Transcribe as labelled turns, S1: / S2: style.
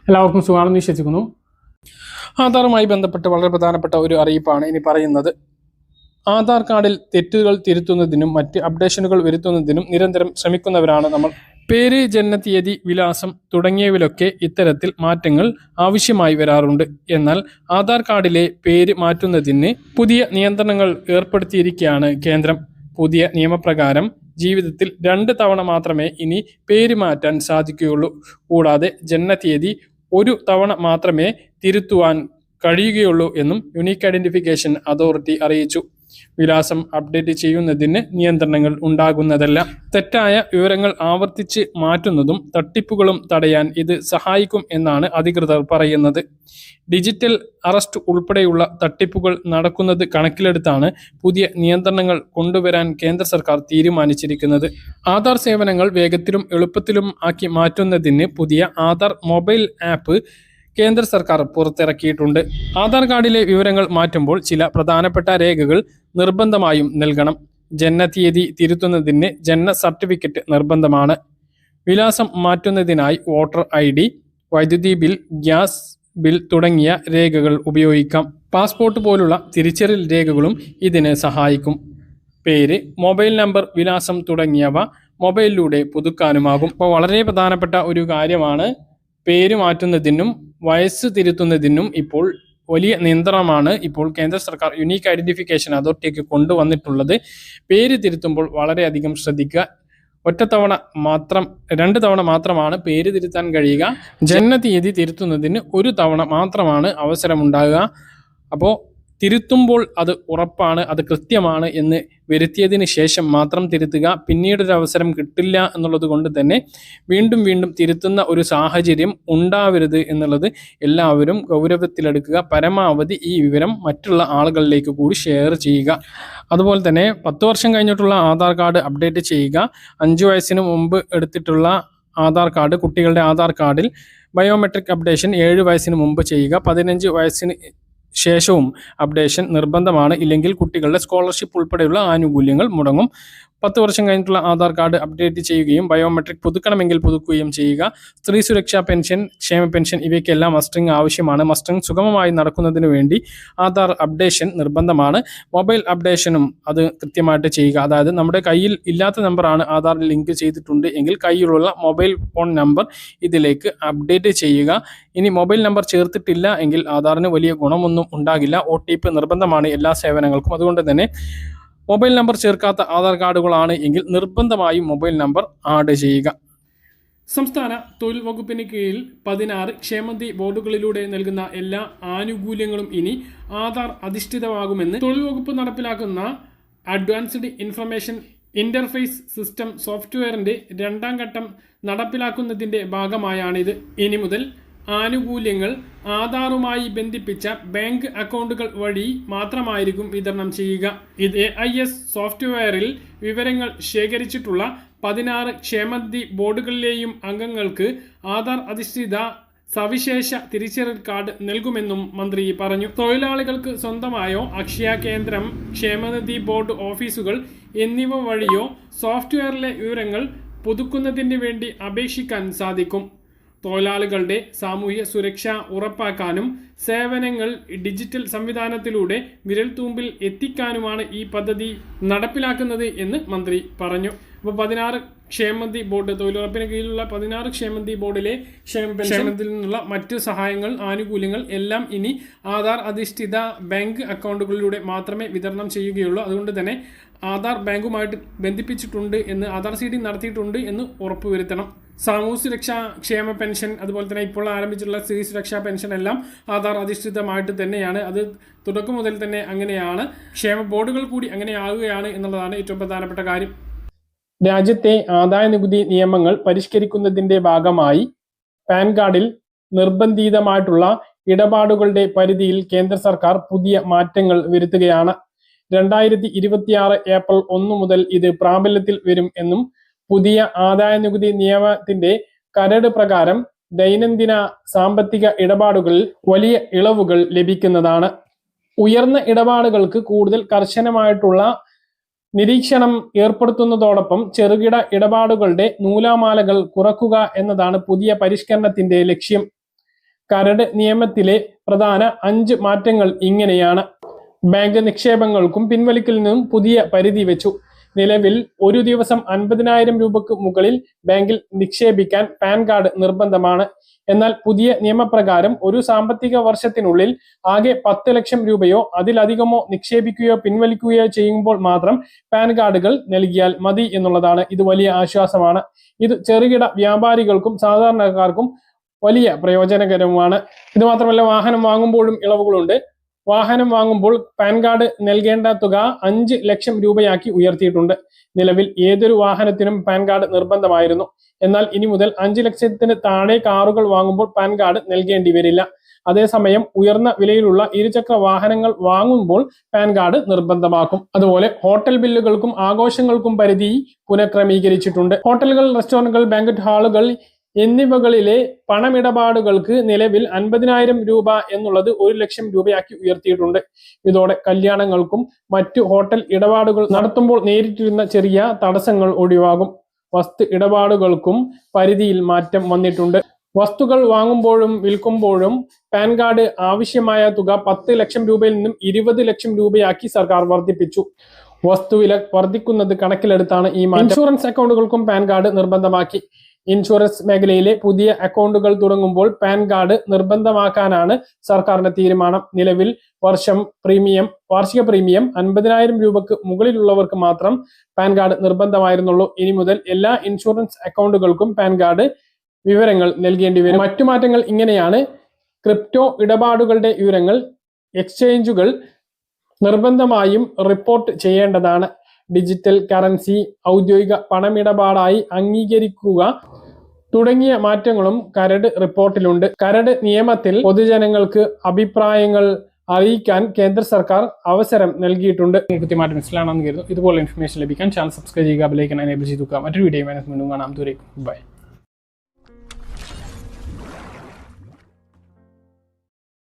S1: എല്ലാവർക്കും സുഖമാണെന്ന് വിശ്വസിക്കുന്നു. ആധാറുമായി ബന്ധപ്പെട്ട് വളരെ പ്രധാനപ്പെട്ട ഒരു അറിയിപ്പാണ് ഇനി പറയുന്നത്. ആധാർ കാർഡിൽ തെറ്റുകൾ തിരുത്തുന്നതിനും മറ്റ് അപ്ഡേഷനുകൾ വരുത്തുന്നതിനും നിരന്തരം ശ്രമിക്കുന്നവരാണ് നമ്മൾ. പേര്, ജനനത്തീയതി, വിലാസം തുടങ്ങിയവയിലൊക്കെ ഇത്തരത്തിൽ മാറ്റങ്ങൾ ആവശ്യമായി വരാറുണ്ട്. എന്നാൽ ആധാർ കാർഡിലെ പേര് മാറ്റുന്നതിന് പുതിയ നിയന്ത്രണങ്ങൾ ഏർപ്പെടുത്തിയിരിക്കുകയാണ് കേന്ദ്രം. പുതിയ നിയമപ്രകാരം ജീവിതത്തിൽ 2 തവണ മാത്രമേ ഇനി പേര് മാറ്റാൻ സാധിക്കുകയുള്ളൂ. കൂടാതെ ജനനത്തീയതി 1 തവണ മാത്രമേ തിരുത്തുവാൻ കഴിയുകയുള്ളൂ എന്നും യുണീക്ക് ഐഡന്റിഫിക്കേഷൻ അതോറിറ്റി അറിയിച്ചു. വിലാസം അപ്ഡേറ്റ് ചെയ്യുന്നതിന് നിയന്ത്രണങ്ങൾ ഉണ്ടാകുന്നതല്ല. തെറ്റായ വിവരങ്ങൾ ആവർത്തിച്ച് മാറ്റുന്നതും തട്ടിപ്പുകളും തടയാൻ ഇത് സഹായിക്കും എന്നാണ് അധികൃതർ പറയുന്നത്. ഡിജിറ്റൽ അറസ്റ്റ് ഉൾപ്പെടെയുള്ള തട്ടിപ്പുകൾ നടക്കുന്നത് കണക്കിലെടുത്താണ് പുതിയ നിയന്ത്രണങ്ങൾ കൊണ്ടുവരാൻ കേന്ദ്ര സർക്കാർ തീരുമാനിച്ചിരിക്കുന്നത്. ആധാർ സേവനങ്ങൾ വേഗത്തിലും എളുപ്പത്തിലും ആക്കി മാറ്റുന്നതിന് പുതിയ ആധാർ മൊബൈൽ ആപ്പ് കേന്ദ്ര സർക്കാർ പുറത്തിറക്കിയിട്ടുണ്ട്. ആധാർ കാർഡിലെ വിവരങ്ങൾ മാറ്റുമ്പോൾ ചില പ്രധാനപ്പെട്ട രേഖകൾ നിർബന്ധമായും നൽകണം. ജനനത്തീയതി തിരുത്തുന്നതിന് ജനന സർട്ടിഫിക്കറ്റ് നിർബന്ധമാണ്. വിലാസം മാറ്റുന്നതിനായി വോട്ടർ ID, വൈദ്യുതി ബിൽ, ഗ്യാസ് ബിൽ തുടങ്ങിയ രേഖകൾ ഉപയോഗിക്കാം. പാസ്പോർട്ട് പോലുള്ള തിരിച്ചറിയൽ രേഖകളും ഇതിന് സഹായിക്കും. പേര്, മൊബൈൽ നമ്പർ, വിലാസം തുടങ്ങിയവ മൊബൈലിലൂടെ പുതുക്കാനുമാകും. അപ്പോൾ വളരെ പ്രധാനപ്പെട്ട ഒരു കാര്യമാണ്. പേര് മാറ്റുന്നതിനും വയസ്സ് തിരുത്തുന്നതിനും ഇപ്പോൾ വലിയ നിയന്ത്രണമാണ് ഇപ്പോൾ കേന്ദ്ര സർക്കാർ യുണീക്ക് ഐഡന്റിഫിക്കേഷൻ അതോറിറ്റിക്ക് കൊണ്ടുവന്നിട്ടുള്ളത്. പേര് തിരുത്തുമ്പോൾ വളരെയധികം ശ്രദ്ധിക്കുക. 2 തവണ മാത്രമാണ് പേര് തിരുത്താൻ കഴിയുക. ജനനത്തീയതി തിരുത്തുന്നതിന് 1 തവണ മാത്രമാണ് അവസരമുണ്ടാകുക. അപ്പോൾ തിരുത്തുമ്പോൾ അത് ഉറപ്പാണ്, അത് കൃത്യമാണ് എന്ന് വരുത്തിയതിന് ശേഷം മാത്രം തിരുത്തുക. പിന്നീടൊരു അവസരം കിട്ടില്ല എന്നുള്ളത് കൊണ്ട് തന്നെ വീണ്ടും വീണ്ടും തിരുത്തുന്ന ഒരു സാഹചര്യം ഉണ്ടാവരുത് എന്നുള്ളത് എല്ലാവരും ഗൗരവത്തിലെടുക്കുക. പരമാവധി ഈ വിവരം മറ്റുള്ള ആളുകളിലേക്ക് കൂടി ഷെയർ ചെയ്യുക. അതുപോലെ തന്നെ 10 വർഷം കഴിഞ്ഞിട്ടുള്ള ആധാർ കാർഡ് അപ്ഡേറ്റ് ചെയ്യുക. 5 വയസ്സിന് മുമ്പ് എടുത്തിട്ടുള്ള ആധാർ കാർഡ്, കുട്ടികളുടെ ആധാർ കാർഡിൽ ബയോമെട്രിക് അപ്ഡേഷൻ 7 വയസ്സിന് മുമ്പ് ചെയ്യുക. 15 വയസ്സിന് ശേഷവും അപ്ഡേഷൻ നിർബന്ധമാണ്. ഇല്ലെങ്കിൽ കുട്ടികളുടെ സ്കോളർഷിപ്പ് ഉൾപ്പെടെയുള്ള ആനുകൂല്യങ്ങൾ മുടങ്ങും. 10 വർഷം കഴിഞ്ഞിട്ടുള്ള ആധാർ കാർഡ് അപ്ഡേറ്റ് ചെയ്യുകയും ബയോമെട്രിക് പുതുക്കണമെങ്കിൽ പുതുക്കുകയും ചെയ്യുക. സ്ത്രീ സുരക്ഷാ പെൻഷൻ, ക്ഷേമ പെൻഷൻ ഇവയ്ക്കെല്ലാം മസ്റ്ററിംഗ് ആവശ്യമാണ്. മസ്റ്ററിംഗ് സുഗമമായി നടക്കുന്നതിന് വേണ്ടി ആധാർ അപ്ഡേഷൻ നിർബന്ധമാണ്. മൊബൈൽ അപ്ഡേഷനും അത് കൃത്യമായിട്ട് ചെയ്യുക. അതായത് നമ്മുടെ കയ്യിൽ ഇല്ലാത്ത നമ്പറാണ് ആധാറിൽ ലിങ്ക് ചെയ്തിട്ടുണ്ട് എങ്കിൽ കയ്യിലുള്ള മൊബൈൽ ഫോൺ നമ്പർ ഇതിലേക്ക് അപ്ഡേറ്റ് ചെയ്യുക. ഇനി മൊബൈൽ നമ്പർ ചേർത്തിട്ടില്ല എങ്കിൽ ആധാറിന് വലിയ ഗുണമൊന്നും ഉണ്ടാകില്ല. OTP നിർബന്ധമാണ് എല്ലാ സേവനങ്ങൾക്കും. അതുകൊണ്ട് തന്നെ മൊബൈൽ നമ്പർ ചേർക്കാത്ത ആധാർ കാർഡുകളാണ് എങ്കിൽ നിർബന്ധമായും മൊബൈൽ നമ്പർ ആഡ് ചെയ്യുക. സംസ്ഥാന തൊഴിൽ വകുപ്പിന് കീഴിൽ 16 ക്ഷേമനിധി ബോർഡുകളിലൂടെ നൽകുന്ന എല്ലാ ആനുകൂല്യങ്ങളും ഇനി ആധാർ അധിഷ്ഠിതമാകുമെന്ന് തൊഴിൽ വകുപ്പ് നടപ്പിലാക്കുന്ന അഡ്വാൻസ്ഡ് ഇൻഫർമേഷൻ ഇന്റർഫേസ് സിസ്റ്റം സോഫ്റ്റ്വെയറിന്റെ 2ാം ഘട്ടം നടപ്പിലാക്കുന്നതിന്റെ ഭാഗമായാണിത്. ഇനി മുതൽ ആനുകൂല്യങ്ങൾ ആധാറുമായി ബന്ധിപ്പിച്ച ബാങ്ക് അക്കൗണ്ടുകൾ വഴി മാത്രമായിരിക്കും വിതരണം ചെയ്യുക. ഇത് AIS സോഫ്റ്റ്വെയറിൽ വിവരങ്ങൾ ശേഖരിച്ചിട്ടുള്ള 16 ക്ഷേമനിധി ബോർഡുകളിലെയും അംഗങ്ങൾക്ക് ആധാർ അധിഷ്ഠിത സവിശേഷ തിരിച്ചറിയൽ കാർഡ് നൽകുമെന്നും മന്ത്രി പറഞ്ഞു. തൊഴിലാളികൾക്ക് സ്വന്തമായോ അക്ഷയ കേന്ദ്രം, ക്ഷേമനിധി ബോർഡ് ഓഫീസുകൾ എന്നിവ വഴിയോ സോഫ്റ്റ്വെയറിലെ വിവരങ്ങൾ പുതുക്കുന്നതിന് വേണ്ടി അപേക്ഷിക്കാൻ സാധിക്കും. തൊഴിലാളികളുടെ സാമൂഹ്യ സുരക്ഷ ഉറപ്പാക്കാനും സേവനങ്ങൾ ഡിജിറ്റൽ സംവിധാനത്തിലൂടെ വിരൽത്തുമ്പിൽ എത്തിക്കാനുമാണ് ഈ പദ്ധതി നടപ്പിലാക്കുന്നത് എന്ന് മന്ത്രി പറഞ്ഞു. അപ്പോൾ 16 ക്ഷേമനിധി ബോർഡ്, തൊഴിലുറപ്പിന് കീഴിലുള്ള 16 ക്ഷേമനിധി ബോർഡിലെ ക്ഷേമത്തിൽ നിന്നുള്ള മറ്റ് സഹായങ്ങൾ, ആനുകൂല്യങ്ങൾ എല്ലാം ഇനി ആധാർ അധിഷ്ഠിത ബാങ്ക് അക്കൗണ്ടുകളിലൂടെ മാത്രമേ വിതരണം ചെയ്യുകയുള്ളൂ. അതുകൊണ്ട് തന്നെ ആധാർ ബാങ്കുമായിട്ട് ബന്ധിപ്പിച്ചിട്ടുണ്ട് എന്ന്, ആധാർ സീഡിംഗ് നടത്തിയിട്ടുണ്ട് എന്ന് ഉറപ്പുവരുത്തണം. സാമൂഹ്യ സുരക്ഷാ ക്ഷേമ പെൻഷൻ, അതുപോലെ തന്നെ ഇപ്പോൾ ആരംഭിച്ചിട്ടുള്ള സ്ത്രീ സുരക്ഷാ പെൻഷൻ എല്ലാം ആധാർ അധിഷ്ഠിതമായിട്ട് തന്നെയാണ്. അത് തുടക്കം മുതൽ തന്നെ അങ്ങനെയാണ്. ക്ഷേമ ബോർഡുകൾ കൂടി അങ്ങനെയാവുകയാണ് എന്നുള്ളതാണ് ഏറ്റവും പ്രധാനപ്പെട്ട കാര്യം. രാജ്യത്തെ ആദായ നികുതി നിയമങ്ങൾ പരിഷ്കരിക്കുന്നതിന്റെ ഭാഗമായി പാൻ കാർഡിൽ നിർബന്ധിതമായിട്ടുള്ള ഇടപാടുകളുടെ പരിധിയിൽ കേന്ദ്ര സർക്കാർ പുതിയ മാറ്റങ്ങൾ വരുത്തുകയാണ്. 2026 ഏപ്രിൽ 1 മുതൽ ഇത് പ്രാബല്യത്തിൽ വരും എന്നും പുതിയ ആദായ നികുതി നിയമത്തിന്റെ കരട് പ്രകാരം ദൈനംദിന സാമ്പത്തിക ഇടപാടുകളിൽ വലിയ ഇളവുകൾ ലഭിക്കുന്നതാണ്. ഉയർന്ന ഇടപാടുകൾക്ക് കൂടുതൽ കർശനമായിട്ടുള്ള നിരീക്ഷണം ഏർപ്പെടുത്തുന്നതോടൊപ്പം ചെറുകിട ഇടപാടുകളുടെ നൂലാമാലകൾ കുറക്കുക എന്നതാണ് പുതിയ പരിഷ്കരണത്തിന്റെ ലക്ഷ്യം. കരട് നിയമത്തിലെ പ്രധാന 5 മാറ്റങ്ങൾ ഇങ്ങനെയാണ്. ബാങ്ക് നിക്ഷേപങ്ങൾക്കും പിൻവലിക്കലിനും പുതിയ പരിധി വെച്ചു. നിലവിൽ ഒരു ദിവസം 50,000 രൂപയ്ക്ക് മുകളിൽ ബാങ്കിൽ നിക്ഷേപിക്കാൻ പാൻ കാർഡ് നിർബന്ധമാണ്. എന്നാൽ പുതിയ നിയമപ്രകാരം ഒരു സാമ്പത്തിക വർഷത്തിനുള്ളിൽ ആകെ 10 ലക്ഷം രൂപയോ അതിലധികമോ നിക്ഷേപിക്കുകയോ പിൻവലിക്കുകയോ ചെയ്യുമ്പോൾ മാത്രം പാൻ കാർഡുകൾ നൽകിയാൽ മതി എന്നുള്ളതാണ്. ഇത് വലിയ ആശ്വാസമാണ്. ഇത് ചെറുകിട വ്യാപാരികൾക്കും സാധാരണക്കാർക്കും വലിയ പ്രയോജനകരമാണ്. ഇത് മാത്രമല്ല, വാഹനം വാങ്ങുമ്പോഴും ഇളവുകളുണ്ട്. വാഹനം വാങ്ങുമ്പോൾ പാൻ കാർഡ് നൽകേണ്ട തുക 5 ലക്ഷം രൂപയാക്കി ഉയർത്തിയിട്ടുണ്ട്. നിലവിൽ ഏതൊരു വാഹനത്തിനും പാൻ കാർഡ് നിർബന്ധമായിരുന്നു. എന്നാൽ ഇനി മുതൽ 5 ലക്ഷത്തിന് താഴെ കാറുകൾ വാങ്ങുമ്പോൾ പാൻ കാർഡ് നൽകേണ്ടി വരില്ല. അതേസമയം ഉയർന്ന വിലയിലുള്ള ഇരുചക്ര വാഹനങ്ങൾ വാങ്ങുമ്പോൾ പാൻ കാർഡ് നിർബന്ധമാക്കും. അതുപോലെ ഹോട്ടൽ ബില്ലുകൾക്കും ആഘോഷങ്ങൾക്കും പരിധി പുനഃക്രമീകരിച്ചിട്ടുണ്ട്. ഹോട്ടലുകൾ, റെസ്റ്റോറന്റുകൾ, ബാങ്ക്വറ്റ് ഹാളുകൾ എന്നിവകളിലെ പണമിടപാടുകൾക്ക് നിലവിൽ 50,000 രൂപ എന്നുള്ളത് 1 ലക്ഷം രൂപയാക്കി ഉയർത്തിയിട്ടുണ്ട്. ഇതോടെ കല്യാണങ്ങൾക്കും മറ്റു ഹോട്ടൽ ഇടപാടുകൾ നടത്തുമ്പോൾ നേരിട്ടിരുന്ന ചെറിയ തടസ്സങ്ങൾ ഒഴിവാകും. വസ്തു ഇടപാടുകൾക്കും പരിധിയിൽ മാറ്റം വന്നിട്ടുണ്ട്. വസ്തുക്കൾ വാങ്ങുമ്പോഴും വിൽക്കുമ്പോഴും പാൻ കാർഡ് ആവശ്യമായ തുക 10 ലക്ഷം രൂപയിൽ നിന്നും 20 ലക്ഷം രൂപയാക്കി സർക്കാർ വർദ്ധിപ്പിച്ചു. വസ്തുവില വർദ്ധിക്കുന്നത് കണക്കിലെടുത്താണ് ഈ മാറ്റം. ഇൻഷുറൻസ് അക്കൗണ്ടുകൾക്കും പാൻ കാർഡ് നിർബന്ധമാക്കി. ഇൻഷുറൻസ് മേഖലയിലെ പുതിയ അക്കൗണ്ടുകൾ തുടങ്ങുമ്പോൾ പാൻ കാർഡ് നിർബന്ധമാക്കാനാണ് സർക്കാരിന്റെ തീരുമാനം. നിലവിൽ വാർഷിക പ്രീമിയം 50,000 രൂപയ്ക്ക് മുകളിലുള്ളവർക്ക് മാത്രം പാൻ കാർഡ് നിർബന്ധമായിരുന്നുള്ളൂ. ഇനി മുതൽ എല്ലാ ഇൻഷുറൻസ് അക്കൗണ്ടുകൾക്കും പാൻ കാർഡ് വിവരങ്ങൾ നൽകേണ്ടി വരും. മറ്റു മാറ്റങ്ങൾ ഇങ്ങനെയാണ്. ക്രിപ്റ്റോ ഇടപാടുകളുടെ വിവരങ്ങൾ എക്സ്ചേഞ്ചുകൾ നിർബന്ധമായും റിപ്പോർട്ട് ചെയ്യേണ്ടതാണ്. ഡിജിറ്റൽ കറൻസി ഔദ്യോഗിക പണമിടപാടായി അംഗീകരിക്കുക തുടങ്ങിയ മാറ്റങ്ങളും കരട് റിപ്പോർട്ടിലുണ്ട്. കരട് നിയമത്തിൽ പൊതുജനങ്ങൾക്ക് അഭിപ്രായങ്ങൾ അറിയിക്കാൻ കേന്ദ്ര സർക്കാർ അവസരം നൽകിയിട്ടുണ്ട്. കൃത്യമായിട്ട് മനസ്സിലാണെന്ന് കരുതുന്നു. ഇതുപോലെ ഇൻഫർമേഷൻ ലഭിക്കാൻ ചാനൽ സബ്സ്ക്രൈബ് ചെയ്യുക, ബെൽ ഐക്കൺ എനേബിൾ ചെയ്തു. മറ്റൊരു വീഡിയോ വീണ്ടും കാണാം. ദൂരേക്കും ബൈ.